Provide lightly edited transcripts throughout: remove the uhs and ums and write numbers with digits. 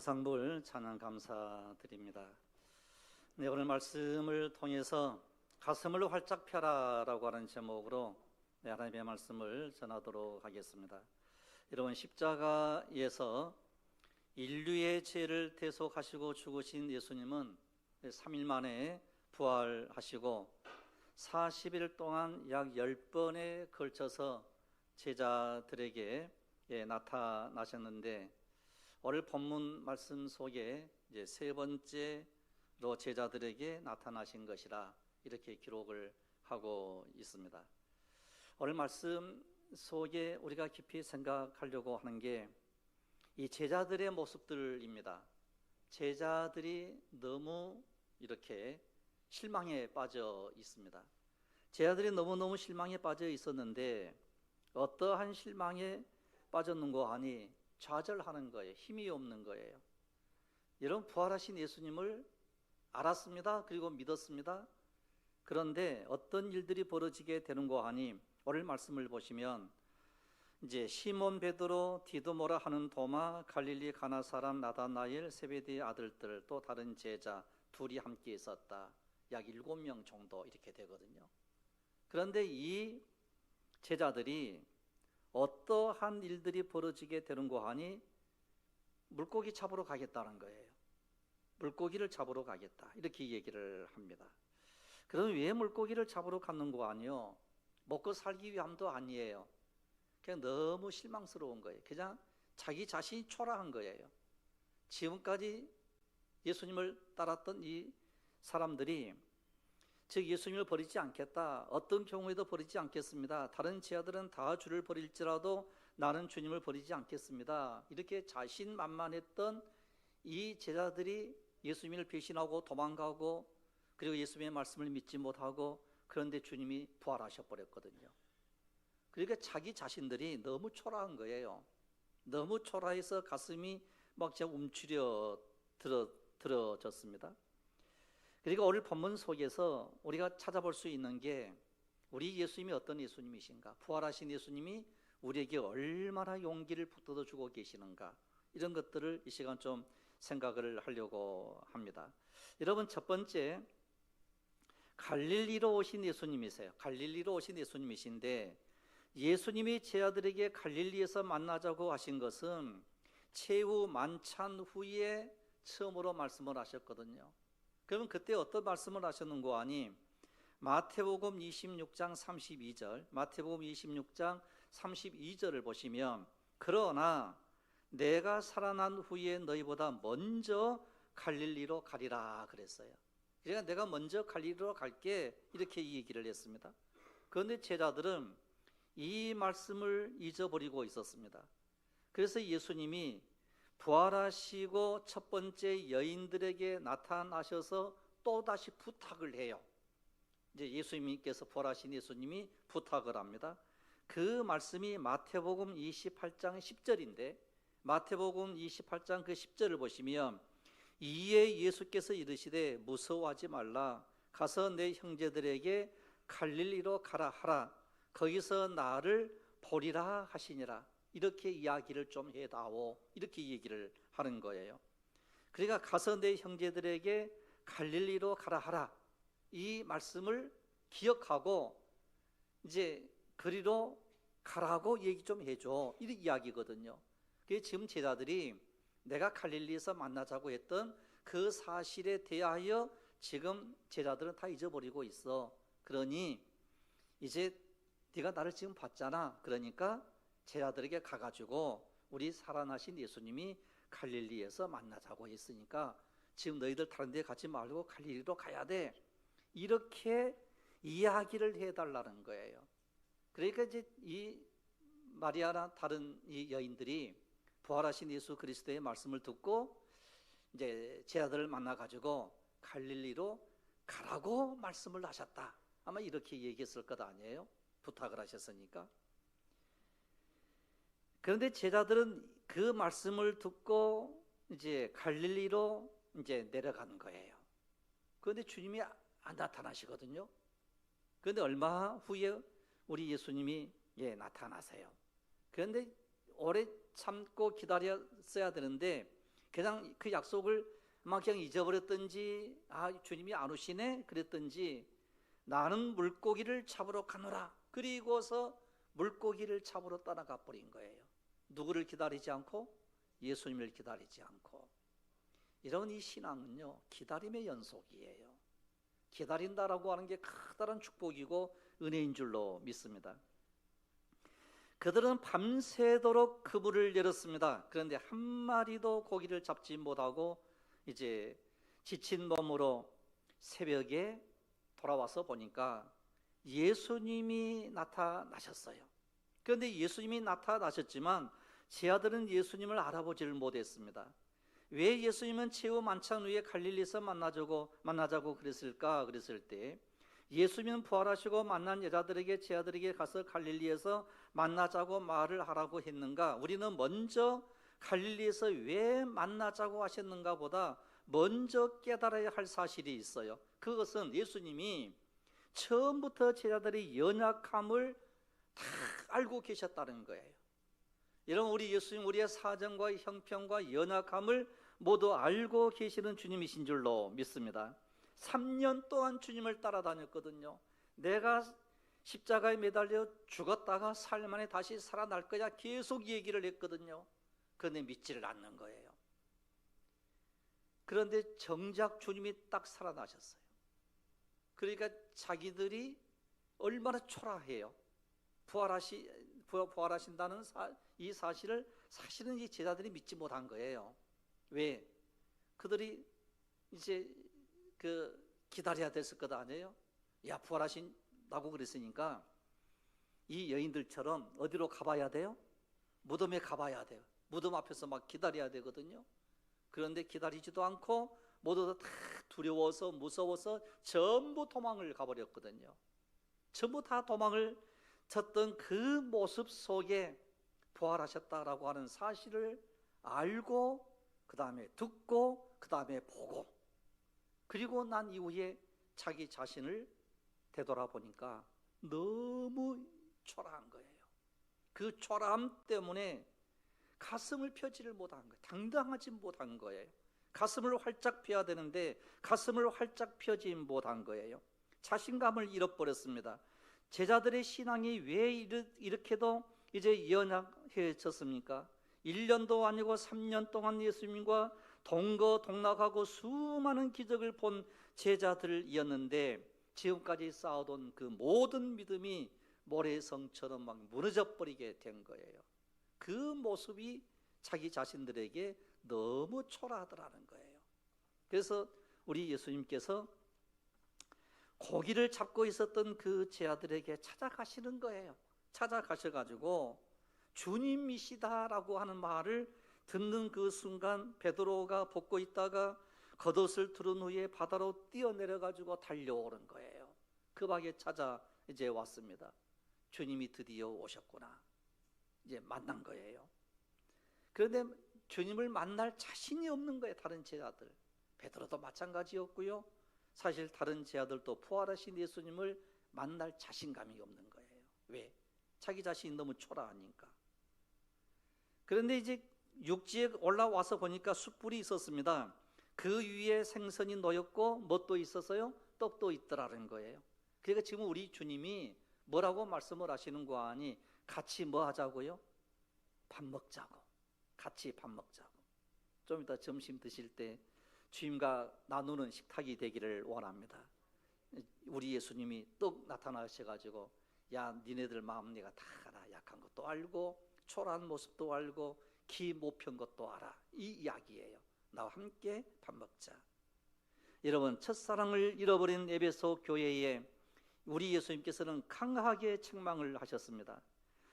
상불 찬양 감사드립니다. 네, 오늘 말씀을 통해서 가슴을 활짝 펴라라고 하는 제목으로 하나님의 말씀을 전하도록 하겠습니다. 여러분, 십자가에서 인류의 죄를 대속하시고 죽으신 예수님은 3일 만에 부활하시고 40일 동안 약 10번에 걸쳐서 제자들에게 나타나셨는데, 오늘 본문 말씀 속에 이제 세 번째로 제자들에게 나타나신 것이라 이렇게 기록을 하고 있습니다. 오늘 말씀 속에 우리가 깊이 생각하려고 하는 게 이 제자들의 모습들입니다. 제자들이 너무 이렇게 실망에 빠져 있습니다. 제자들이 너무너무 실망에 빠져 있었는데, 어떠한 실망에 빠졌는고 하니 좌절하는 거예요. 힘이 없는 거예요. 여러분, 부활하신 예수님을 알았습니다. 그리고 믿었습니다. 그런데 어떤 일들이 벌어지게 되는고 하니, 오늘 말씀을 보시면 이제 시몬 베드로, 디도모라 하는 도마, 갈릴리 가나 사람 나다나엘, 세베대의 아들들, 또 다른 제자 둘이 함께 있었다. 약 7명 정도 이렇게 되거든요. 그런데 이 제자들이 어떠한 일들이 벌어지게 되는고 하니 물고기 잡으러 가겠다는 거예요. 물고기를 잡으러 가겠다, 이렇게 얘기를 합니다. 그럼 왜 물고기를 잡으러 갔는고 하니요? 먹고 살기 위함도 아니에요. 그냥 너무 실망스러운 거예요. 그냥 자기 자신이 초라한 거예요. 지금까지 예수님을 따랐던 이 사람들이, 즉 예수님을 버리지 않겠다, 어떤 경우에도 버리지 않겠습니다, 다른 제자들은 다 주를 버릴지라도 나는 주님을 버리지 않겠습니다, 이렇게 자신만만했던 이 제자들이 예수님을 배신하고 도망가고, 그리고 예수님의 말씀을 믿지 못하고, 그런데 주님이 부활하셔 버렸거든요. 그러니까 자기 자신들이 너무 초라한 거예요. 너무 초라해서 가슴이 막 진짜 움츠려 들어졌습니다. 그리고 오늘 본문 속에서 우리가 찾아볼 수 있는 게, 우리 예수님이 어떤 예수님이신가, 부활하신 예수님이 우리에게 얼마나 용기를 북돋아 주고 계시는가, 이런 것들을 이 시간 좀 생각을 하려고 합니다. 여러분, 첫 번째, 갈릴리로 오신 예수님이세요. 갈릴리로 오신 예수님이신데, 예수님이 제자들에게 갈릴리에서 만나자고 하신 것은 최후 만찬 후에 처음으로 말씀을 하셨거든요. 그러면 그때 어떤 말씀을 하셨는고 하니, 마태복음 26장 32절, 마태복음 26장 32절을 보시면, 그러나 내가 살아난 후에 너희보다 먼저 갈릴리로 가리라 그랬어요. 그러니까 내가 먼저 갈릴리로 갈게, 이렇게 이 얘기를 했습니다. 그런데 제자들은 이 말씀을 잊어버리고 있었습니다. 그래서 예수님이 부활하시고 첫 번째 여인들에게 나타나셔서 또다시 부탁을 해요. 이제 예수님께서, 부활하신 예수님이 부탁을 합니다. 그 말씀이 마태복음 28장 10절인데, 마태복음 28장 그 10절을 보시면, 이에 예수께서 이르시되 무서워하지 말라, 가서 내 형제들에게 갈릴리로 가라 하라, 거기서 나를 보리라 하시니라, 이렇게 이야기를 좀 해다오, 이렇게 얘기를 하는 거예요. 그러니까 가서 내 형제들에게 갈릴리로 가라 하라, 이 말씀을 기억하고 이제 그리로 가라고 얘기 좀 해줘, 이 이야기거든요. 그게 지금 제자들이 내가 갈릴리에서 만나자고 했던 그 사실에 대하여 지금 제자들은 다 잊어버리고 있어. 그러니 이제 네가 나를 지금 봤잖아. 그러니까 제자들에게 가가지고 우리 살아나신 예수님이 갈릴리에서 만나자고 했으니까 지금 너희들 다른 데 가지 말고 갈릴리로 가야 돼, 이렇게 이야기를 해달라는 거예요. 그러니까 이제 이 마리아나 다른 이 여인들이 부활하신 예수 그리스도의 말씀을 듣고 이제 제자들을 만나가지고 갈릴리로 가라고 말씀을 하셨다, 아마 이렇게 얘기했을 것 아니에요? 부탁을 하셨으니까. 그런데 제자들은 그 말씀을 듣고 이제 갈릴리로 이제 내려가는 거예요. 그런데 주님이 안 나타나시거든요. 그런데 얼마 후에 우리 예수님이 나타나세요. 그런데 오래 참고 기다렸어야 되는데 그냥 그 약속을 막 그냥 잊어버렸든지, 주님이 안 오시네 그랬든지, 나는 물고기를 잡으러 가노라, 그리고서 물고기를 잡으러 떠나가 버린 거예요. 누구를 기다리지 않고? 예수님을 기다리지 않고. 이런 이 신앙은요, 기다림의 연속이에요. 기다린다라고 하는 게 커다란 축복이고 은혜인 줄로 믿습니다. 그들은 밤새도록 그물을 열었습니다. 그런데 한 마리도 고기를 잡지 못하고 이제 지친 몸으로 새벽에 돌아와서 보니까 예수님이 나타나셨어요. 그런데 예수님이 나타나셨지만 제 아들은 예수님을 알아보지를 못했습니다. 왜 예수님은 최후 만찬 후에 갈릴리에서 만나자고 그랬을까? 그랬을 때 예수님은 부활하시고 만난 여자들에게, 제 아들에게 가서 갈릴리에서 만나자고 말을 하라고 했는가? 우리는 먼저 갈릴리에서 왜 만나자고 하셨는가 보다 먼저 깨달아야 할 사실이 있어요. 그것은 예수님이 처음부터 제자들의 연약함을 다 알고 계셨다는 거예요. 여러분, 우리 예수님 우리의 사정과 형편과 연약함을 모두 알고 계시는 주님이신 줄로 믿습니다. 3년 동안 주님을 따라다녔거든요. 내가 십자가에 매달려 죽었다가 사흘 만에 다시 살아날 거야 계속 얘기를 했거든요. 그런데 믿지를 않는 거예요. 그런데 정작 주님이 딱 살아나셨어요. 그러니까 자기들이 얼마나 초라해요. 부활하신다는 이 사실을 사실은 이 제자들이 믿지 못한 거예요. 왜? 그들이 이제 기다려야 됐을 것 아니에요? 야, 부활하신다고 그랬으니까 이 여인들처럼 어디로 가봐야 돼요? 무덤에 가봐야 돼요. 무덤 앞에서 막 기다려야 되거든요. 그런데 기다리지도 않고 모두 다 두려워서 무서워서 전부 도망을 가버렸거든요. 전부 다 도망을 쳤던 그 모습 속에 부활하셨다라고 하는 사실을 알고, 그 다음에 듣고, 그 다음에 보고, 그리고 난 이후에 자기 자신을 되돌아보니까 너무 초라한 거예요. 그 초라함 때문에 가슴을 펴지를 못한 거예요. 당당하지 못한 거예요. 가슴을 활짝 펴야 되는데 가슴을 활짝 펴지 못한 거예요. 자신감을 잃어버렸습니다. 제자들의 신앙이 왜 이렇게도 이제 연약해졌습니까? 1년도 아니고 3년 동안 예수님과 동거동락하고 수많은 기적을 본 제자들이었는데 지금까지 쌓아둔 그 모든 믿음이 모래성처럼 막 무너져 버리게 된 거예요. 그 모습이 자기 자신들에게 너무 초라하더라는 거예요. 그래서 우리 예수님께서 고기를 잡고 있었던 그 제자들에게 찾아가시는 거예요. 찾아가셔가지고 주님이시다라고 하는 말을 듣는 그 순간 베드로가 벗고 있다가 겉옷을 두른 후에 바다로 뛰어내려가지고 달려오는 거예요. 그 밖에 찾아 이제 왔습니다. 주님이 드디어 오셨구나. 이제 만난 거예요. 그런데 주님을 만날 자신이 없는 거예요. 다른 제자들. 베드로도 마찬가지였고요. 사실 다른 제자들도 부활하신 예수님을 만날 자신감이 없는 거예요. 왜? 자기 자신이 너무 초라하니까. 그런데 이제 육지에 올라와서 보니까 숯불이 있었습니다. 그 위에 생선이 놓였고 뭣도 있었어요? 떡도 있더라는 거예요. 그러니까 지금 우리 주님이 뭐라고 말씀을 하시는 거 아니? 같이 뭐 하자고요? 밥 먹자고. 같이 밥 먹자고. 좀 이따 점심 드실 때 주님과 나누는 식탁이 되기를 원합니다. 우리 예수님이 떡 나타나셔가지고 야, 니네들 마음 내가 다 알아. 약한 것도 알고 초라한 모습도 알고 기 못 편 것도 알아. 이 이야기예요. 나와 함께 밥 먹자. 여러분, 첫사랑을 잃어버린 에베소 교회에 우리 예수님께서는 강하게 책망을 하셨습니다.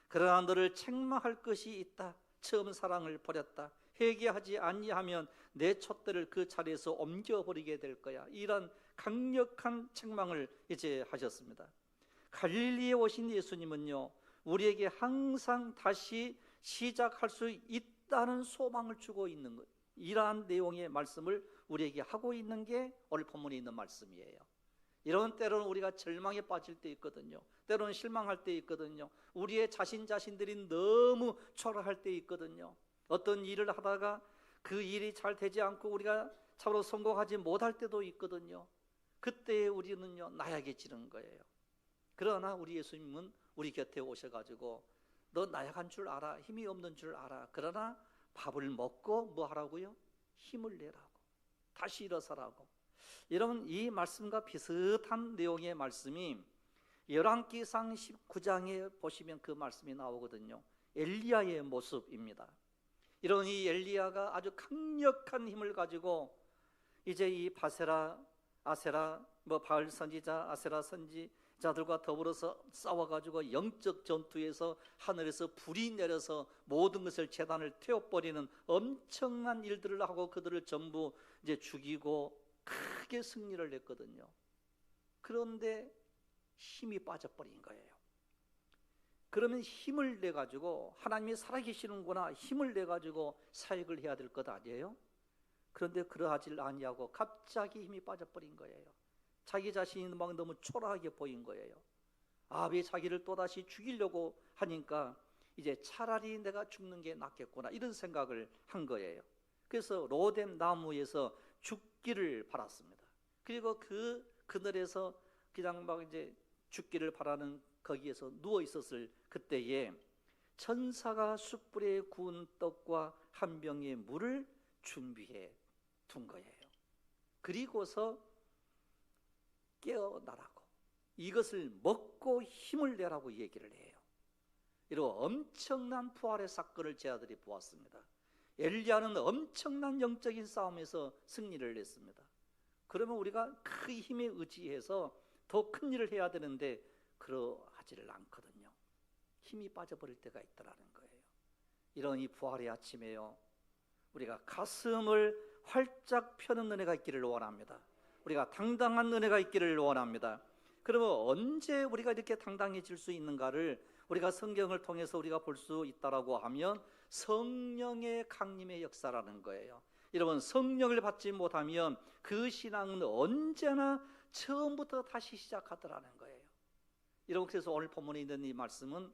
그러나 너를 책망할 것이 있다. 처음 사랑을 버렸다. 회개하지 아니하면 내 촛대를 그 자리에서 옮겨버리게 될 거야. 이런 강력한 책망을 이제 하셨습니다. 갈릴리에 오신 예수님은요, 우리에게 항상 다시 시작할 수 있다는 소망을 주고 있는 것, 이러한 내용의 말씀을 우리에게 하고 있는 게 오늘 본문에 있는 말씀이에요. 이런 때로는 우리가 절망에 빠질 때 있거든요. 때로는 실망할 때 있거든요. 우리의 자신들이 너무 초라할 때 있거든요. 어떤 일을 하다가 그 일이 잘 되지 않고 우리가 참으로 성공하지 못할 때도 있거든요. 그때 우리는요 나약해지는 거예요. 그러나 우리 예수님은 우리 곁에 오셔가지고 너 나약한 줄 알아, 힘이 없는 줄 알아. 그러나 밥을 먹고 뭐 하라고요? 힘을 내라고, 다시 일어서라고. 여러분, 이 말씀과 비슷한 내용의 말씀이 열왕기상 19장에 보시면 그 말씀이 나오거든요. 엘리야의 모습입니다. 이런 이 엘리야가 아주 강력한 힘을 가지고 이제 이 바세라, 아세라, 바알 선지자, 아세라 선지자들과 더불어서 싸워가지고 영적 전투에서 하늘에서 불이 내려서 모든 것을 재단을 태워버리는 엄청난 일들을 하고 그들을 전부 이제 죽이고 크게 승리를 했거든요. 그런데 힘이 빠져버린 거예요. 그러면 힘을 내가지고 하나님이 살아계시는구나, 힘을 내가지고 사역을 해야 될 것 아니에요? 그런데 그러하질 아니하고 갑자기 힘이 빠져버린 거예요. 자기 자신이 막 너무 초라하게 보인 거예요. 왜 자기를 또다시 죽이려고 하니까 이제 차라리 내가 죽는 게 낫겠구나, 이런 생각을 한 거예요. 그래서 로뎀 나무에서 죽기를 바랐습니다. 그리고 그 그늘에서 그냥 막 이제 죽기를 바라는 거기에서 누워 있었을 그때에 천사가 숯불에 구운 떡과 한 병의 물을 준비해 둔 거예요. 그리고서 깨어나라고, 이것을 먹고 힘을 내라고 얘기를 해요. 이런 엄청난 부활의 사건을 제 아들이 보았습니다. 엘리야는 엄청난 영적인 싸움에서 승리를 했습니다. 그러면 우리가 그 힘에 의지해서 더 큰 일을 해야 되는데 그러하지를 않거든요. 힘이 빠져버릴 때가 있더라는 거예요. 이런 이 부활의 아침에요, 우리가 가슴을 활짝 펴는 은혜가 있기를 원합니다. 우리가 당당한 은혜가 있기를 원합니다. 그러면 언제 우리가 이렇게 당당해질 수 있는가를 우리가 성경을 통해서 우리가 볼 수 있다라고 하면 성령의 강림의 역사라는 거예요. 여러분, 성령을 받지 못하면 그 신앙은 언제나 처음부터 다시 시작하더라는 거예요. 여러분, 그래서 오늘 본문에 있는 이 말씀은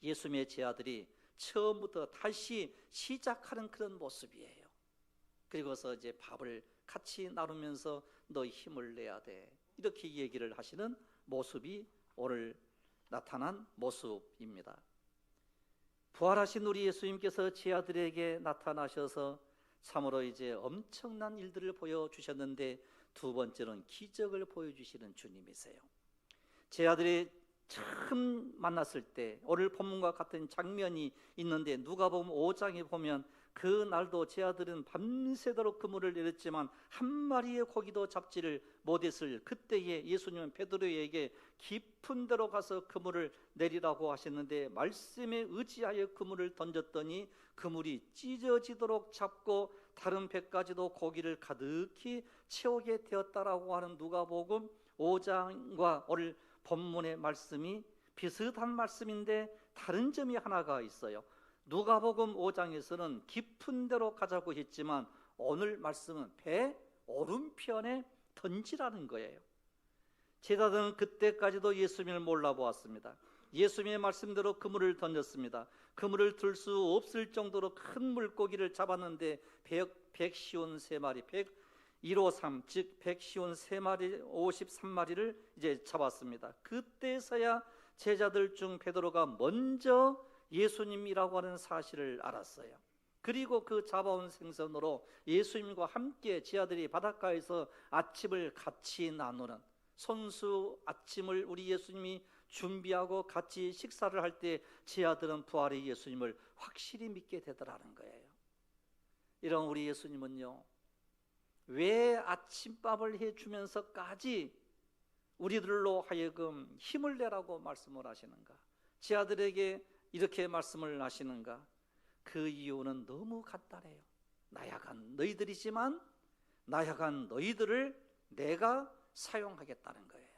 예수님의 제자들이 처음부터 다시 시작하는 그런 모습이에요. 그리고서 이제 밥을 같이 나누면서 너 힘을 내야 돼, 이렇게 얘기를 하시는 모습이 오늘 나타난 모습입니다. 부활하신 우리 예수님께서 제자들에게 나타나셔서 참으로 이제 엄청난 일들을 보여주셨는데, 두 번째는 기적을 보여주시는 주님이세요. 제자들이 처음 만났을 때 오늘 본문과 같은 장면이 있는데, 누가복음 5장에 보면 그날도 제자들은 밤새도록 그물을 내렸지만 한 마리의 고기도 잡지를 못했을 그때에 예수님은 베드로에게 깊은 데로 가서 그물을 내리라고 하셨는데, 말씀에 의지하여 그물을 던졌더니 그물이 찢어지도록 잡고 다른 배까지도 고기를 가득히 채우게 되었다라고 하는 누가복음 5장과 오늘 본문의 말씀이 비슷한 말씀인데 다른 점이 하나가 있어요. 누가복음 5장에서는 깊은 데로 가자고 했지만 오늘 말씀은 배 오른편에 던지라는 거예요. 제자들은 그때까지도 예수님을 몰라보았습니다. 예수님의 말씀대로 그물을 던졌습니다. 그물을 들 수 없을 정도로 큰 물고기를 잡았는데 153마리, 153, 즉 153마리, 53마리를 이제 잡았습니다. 그때서야 제자들 중 베드로가 먼저 예수님이라고 하는 사실을 알았어요. 그리고 그 잡아온 생선으로 예수님과 함께 제자들이 바닷가에서 아침을 같이 나누는, 손수 아침을 우리 예수님이 준비하고 같이 식사를 할 때 제자들은 부활의 예수님을 확실히 믿게 되더라는 거예요. 이런 우리 예수님은요, 왜 아침밥을 해주면서까지 우리들로 하여금 힘을 내라고 말씀을 하시는가? 제자들에게 이렇게 말씀을 하시는가? 그 이유는 너무 간단해요. 나약한 너희들이지만 나약한 너희들을 내가 사용하겠다는 거예요.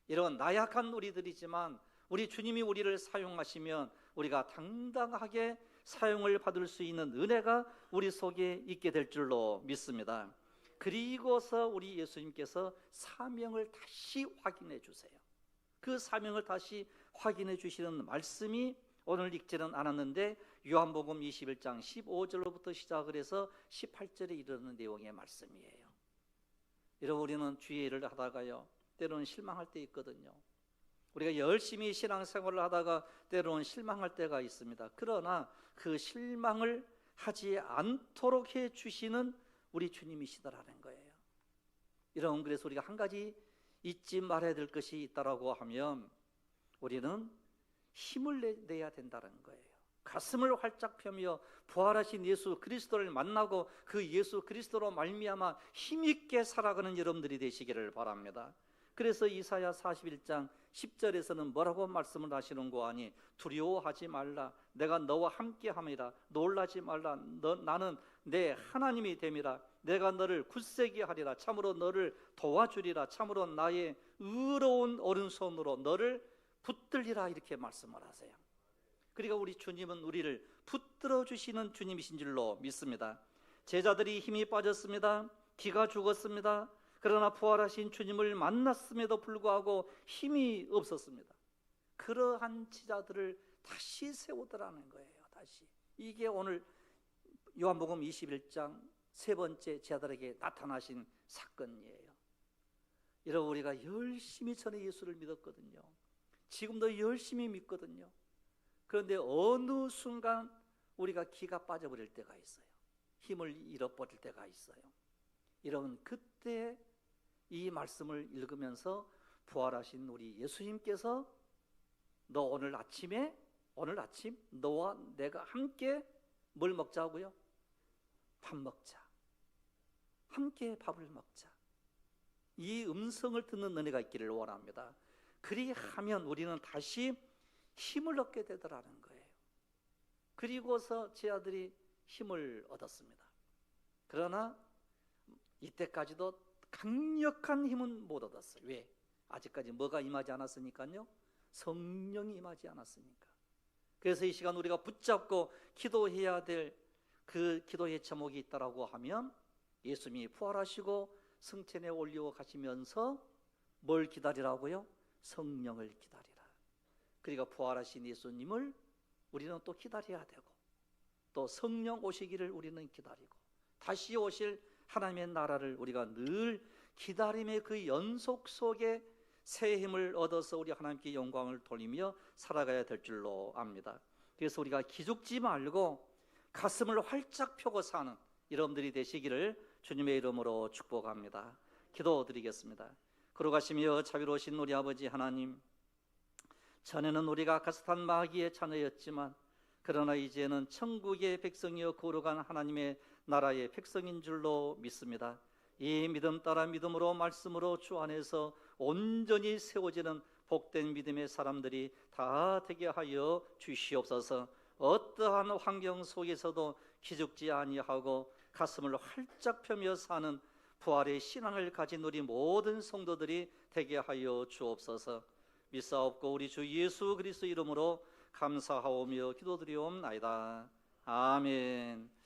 이런 나약한 우리들이지만 우리 주님이 우리를 사용하시면 우리가 당당하게 사용을 받을 수 있는 은혜가 우리 속에 있게 될 줄로 믿습니다. 그리고서 우리 예수님께서 사명을 다시 확인해 주세요. 그 사명을 다시 확인해 주시는 말씀이 오늘 읽지는 않았는데 요한복음 21장 15절로부터 시작을 해서 18절에 이르는 내용의 말씀이에요. 여러분, 우리는 주의 일을 하다가요, 때로는 실망할 때 있거든요. 우리가 열심히 신앙생활을 하다가 때로는 실망할 때가 있습니다. 그러나 그 실망을 하지 않도록 해주시는 우리 주님이시더라는 거예요. 여러분, 그래서 우리가 한 가지 잊지 말아야 될 것이 있다라고 하면 우리는 힘을 내야 된다는 거예요. 가슴을 활짝 펴며 부활하신 예수 그리스도를 만나고 그 예수 그리스도로 말미암아 힘있게 살아가는 여러분들이 되시기를 바랍니다. 그래서 이사야 41장 10절에서는 뭐라고 말씀을 하시는고 하니, 두려워하지 말라, 내가 너와 함께함이라, 놀라지 말라, 나는 내 하나님이 됨이라, 내가 너를 굳세게 하리라, 참으로 너를 도와주리라, 참으로 나의 의로운 오른손으로 너를 붙들리라, 이렇게 말씀을 하세요. 그러니까 우리 주님은 우리를 붙들어 주시는 주님이신 줄로 믿습니다. 제자들이 힘이 빠졌습니다. 기가 죽었습니다. 그러나 부활하신 주님을 만났음에도 불구하고 힘이 없었습니다. 그러한 제자들을 다시 세우더라는 거예요. 다시. 이게 오늘 요한복음 21장 세 번째 제자들에게 나타나신 사건이에요. 여러분, 우리가 열심히 전에 예수를 믿었거든요. 지금도 열심히 믿거든요. 그런데 어느 순간 우리가 기가 빠져버릴 때가 있어요. 힘을 잃어버릴 때가 있어요. 여러분, 그때 이 말씀을 읽으면서 부활하신 우리 예수님께서 너 오늘 아침 너와 내가 함께 뭘 먹자고요? 밥 먹자. 함께 밥을 먹자. 이 음성을 듣는 은혜가 있기를 원합니다. 그리하면 우리는 다시 힘을 얻게 되더라는 거예요. 그리고서 제 아들이 힘을 얻었습니다. 그러나 이때까지도 강력한 힘은 못 얻었어요. 왜? 아직까지 뭐가 임하지 않았으니까요? 성령이 임하지 않았으니까. 그래서 이 시간 우리가 붙잡고 기도해야 될 그 기도의 제목이 있다라고 하면, 예수님이 부활하시고 성천에 올려 가시면서 뭘 기다리라고요? 성령을 기다리라. 그러니까 부활하신 예수님을 우리는 또 기다려야 되고, 또 성령 오시기를 우리는 기다리고, 다시 오실 하나님의 나라를 우리가 늘 기다림의 그 연속 속에 새 힘을 얻어서 우리 하나님께 영광을 돌리며 살아가야 될 줄로 압니다. 그래서 우리가 기죽지 말고 가슴을 활짝 펴고 사는 여러분들이 되시기를 주님의 이름으로 축복합니다. 기도드리겠습니다. 걸어가시며 자비로우신 우리 아버지 하나님, 전에는 우리가 가스탄 마귀의 자녀였지만 그러나 이제는 천국의 백성이여 거룩한 하나님의 나라의 백성인 줄로 믿습니다. 이 믿음 따라 믿음으로 말씀으로 주 안에서 온전히 세워지는 복된 믿음의 사람들이 다 되게 하여 주시옵소서. 어떠한 환경 속에서도 기죽지 아니하고 가슴을 활짝 펴며 사는 부활의 신앙을 가진 우리 모든 성도들이 되게 하여 주옵소서. 믿사옵고 우리 주 예수 그리스도 이름으로 감사하오며 기도드리옵나이다. 아멘.